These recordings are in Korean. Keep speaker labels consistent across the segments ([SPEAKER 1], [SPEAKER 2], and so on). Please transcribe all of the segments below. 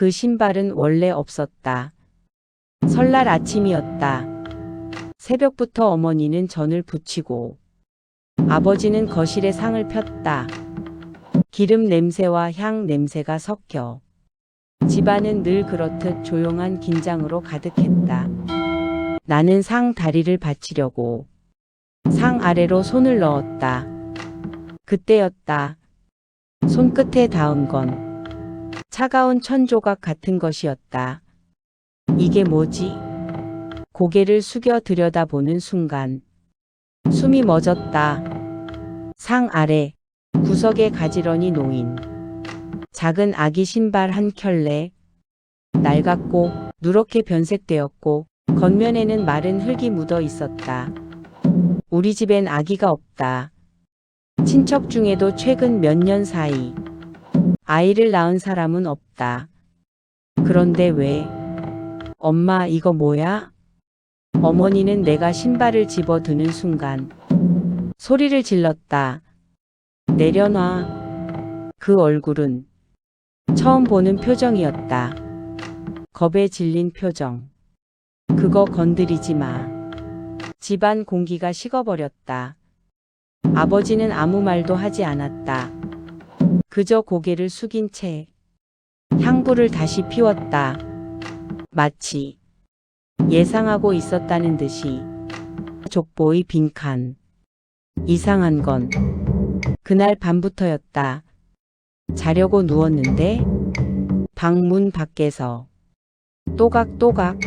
[SPEAKER 1] 그 신발은 원래 없었다. 설날 아침이었다. 새벽부터 어머니는 전을 부치고 아버지는 거실에 상을 폈다. 기름 냄새와 향 냄새가 섞여 집안은 늘 그렇듯 조용한 긴장으로 가득했다. 나는 상 다리를 받치려고 상 아래로 손을 넣었다. 그때였다. 손끝에 닿은 건 차가운 천조각 같은 것이었다. 이게 뭐지? 고개를 숙여 들여다보는 순간 숨이 멎었다. 상 아래 구석에 가지런히 놓인 작은 아기 신발 한 켤레, 낡았고 누렇게 변색되었고 겉면에는 마른 흙이 묻어 있었다. 우리 집엔 아기가 없다. 친척 중에도 최근 몇 년 사이 아이를 낳은 사람은 없다. 그런데 왜? 엄마, 이거 뭐야? 어머니는 내가 신발을 집어드는 순간 소리를 질렀다. 내려놔. 그 얼굴은 처음 보는 표정이었다. 겁에 질린 표정. 그거 건드리지 마. 집안 공기가 식어버렸다. 아버지는 아무 말도 하지 않았다. 그저 고개를 숙인 채 향불을 다시 피웠다. 마치 예상하고 있었다는 듯이. 족보의 빈칸. 이상한 건 그날 밤부터였다. 자려고 누웠는데 방문 밖에서 또각또각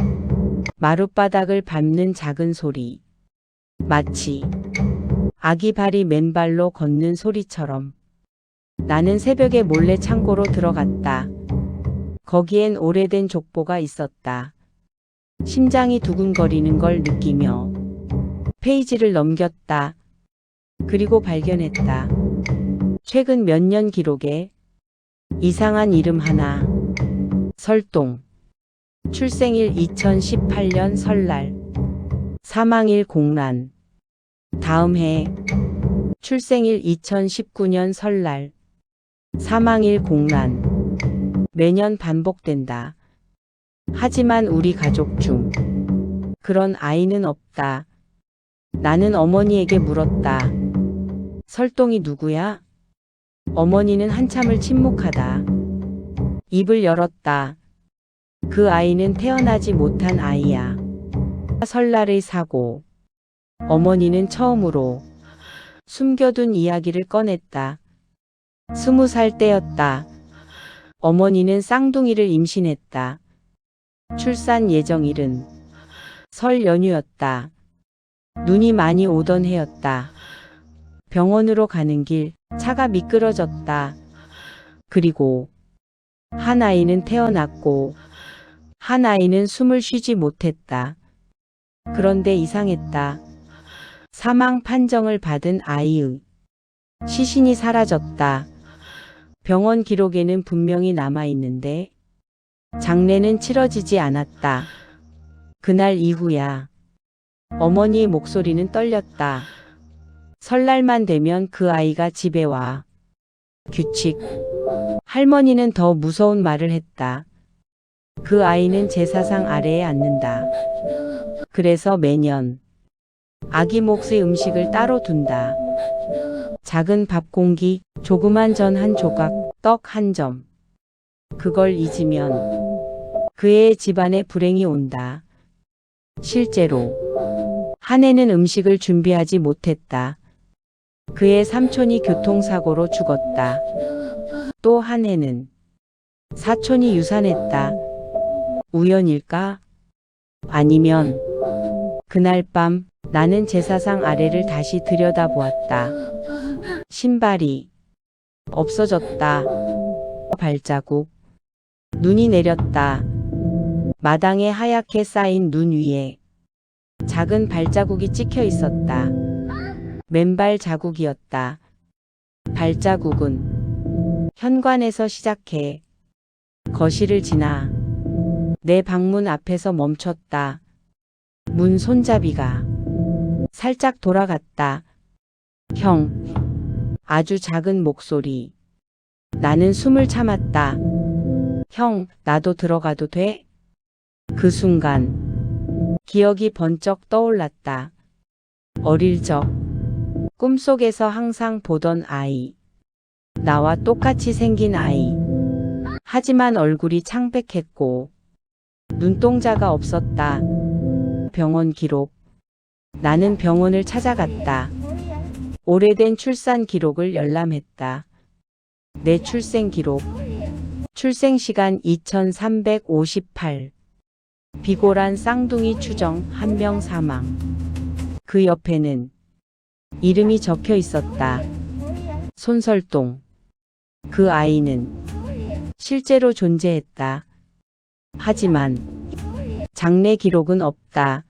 [SPEAKER 1] 마룻바닥을 밟는 작은 소리. 마치 아기 발이 맨발로 걷는 소리처럼. 나는 새벽에 몰래 창고로 들어갔다. 거기엔 오래된 족보가 있었다. 심장이 두근거리는 걸 느끼며 페이지를 넘겼다. 그리고 발견했다. 최근 몇 년 기록에 이상한 이름 하나. 설동. 출생일 2018년 설날. 사망일 공란. 다음 해. 출생일 2019년 설날. 사망일 공란. 매년 반복된다. 하지만 우리 가족 중 그런 아이는 없다. 나는 어머니에게 물었다. 설동이 누구야? 어머니는 한참을 침묵하다 입을 열었다. 그 아이는 태어나지 못한 아이야. 설날의 사고. 어머니는 처음으로 숨겨둔 이야기를 꺼냈다. 20살 때였다. 어머니는 쌍둥이를 임신했다. 출산 예정일은 설 연휴였다. 눈이 많이 오던 해였다. 병원으로 가는 길 차가 미끄러졌다. 그리고 한 아이는 태어났고 한 아이는 숨을 쉬지 못했다. 그런데 이상했다. 사망 판정을 받은 아이의 시신이 사라졌다. 병원 기록에는 분명히 남아있는데 장례는 치러지지 않았다. 그날 이후야. 어머니의 목소리는 떨렸다. 설날만 되면 그 아이가 집에 와. 규칙. 할머니는 더 무서운 말을 했다. 그 아이는 제사상 아래에 앉는다. 그래서 매년 아기 몫의 음식을 따로 둔다. 작은 밥 공기, 조그만 전 한 조각, 떡 한 점. 그걸 잊으면 그의 집안에 불행이 온다. 실제로 한 해는 음식을 준비하지 못했다. 그의 삼촌이 교통사고로 죽었다. 또 한 해는 사촌이 유산했다. 우연일까? 아니면 그날 밤 나는 제사상 아래를 다시 들여다보았다. 신발이 없어졌다. 발자국. 눈이 내렸다. 마당에 하얗게 쌓인 눈 위에 작은 발자국이 찍혀 있었다. 맨발 자국이었다. 발자국은 현관에서 시작해 거실을 지나 내 방문 앞에서 멈췄다. 문 손잡이가 살짝 돌아갔다. 형. 아주 작은 목소리. 나는 숨을 참았다. 형, 나도 들어가도 돼? 그 순간 기억이 번쩍 떠올랐다. 어릴 적 꿈속에서 항상 보던 아이. 나와 똑같이 생긴 아이. 하지만 얼굴이 창백했고 눈동자가 없었다. 병원 기록. 나는 병원을 찾아갔다. 오래된 출산 기록을 열람했다. 내 출생 기록. 출생 시간 2358. 비골한 쌍둥이 추정 1명 사망. 그 옆에는 이름이 적혀 있었다. 손설동. 그 아이는 실제로 존재했다. 하지만 장례 기록은 없다.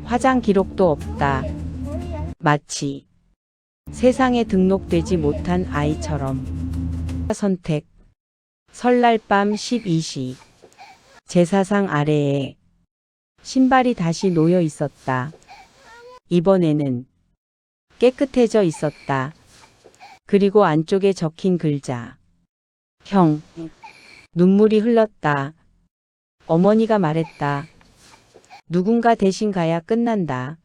[SPEAKER 1] 화장 기록도 없다. 마치 세상에 등록되지 못한 아이처럼. 선택. 설날 밤 12시. 제사상 아래에 신발이 다시 놓여 있었다. 이번에는 깨끗해져 있었다. 그리고 안쪽에 적힌 글자. 형. 눈물이 흘렀다. 어머니가 말했다. 누군가 대신 가야 끝난다.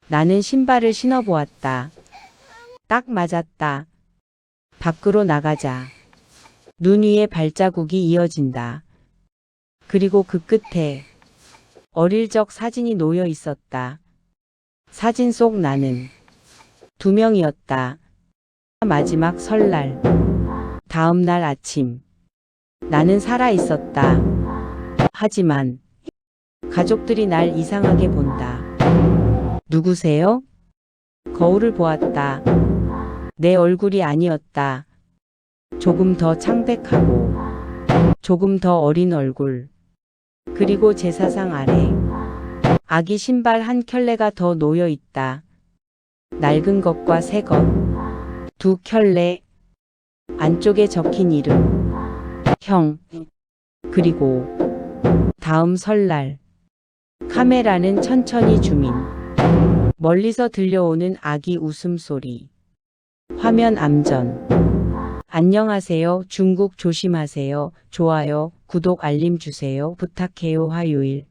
[SPEAKER 1] 나는 신발을 신어보았다. 딱 맞았다. 밖으로 나가자. 눈 위에 발자국이 이어진다. 그리고 그 끝에 어릴 적 사진이 놓여 있었다. 사진 속 나는 2명이었다. 마지막 설날. 다음 날 아침. 나는 살아 있었다. 하지만 가족들이 날 이상하게 본다. 누구세요? 거울을 보았다. 내 얼굴이 아니었다. 조금 더 창백하고 조금 더 어린 얼굴. 그리고 제사상 아래 아기 신발 한 켤레가 더 놓여 있다. 낡은 것과 새 것. 2켤레. 안쪽에 적힌 이름. 형. 그리고 다음 설날. 카메라는 천천히 줌인. 멀리서 들려오는 아기 웃음소리. 화면 암전. 안녕하세요. 중국 조심하세요. 좋아요, 구독 알림 주세요. 부탁해요. 화요일.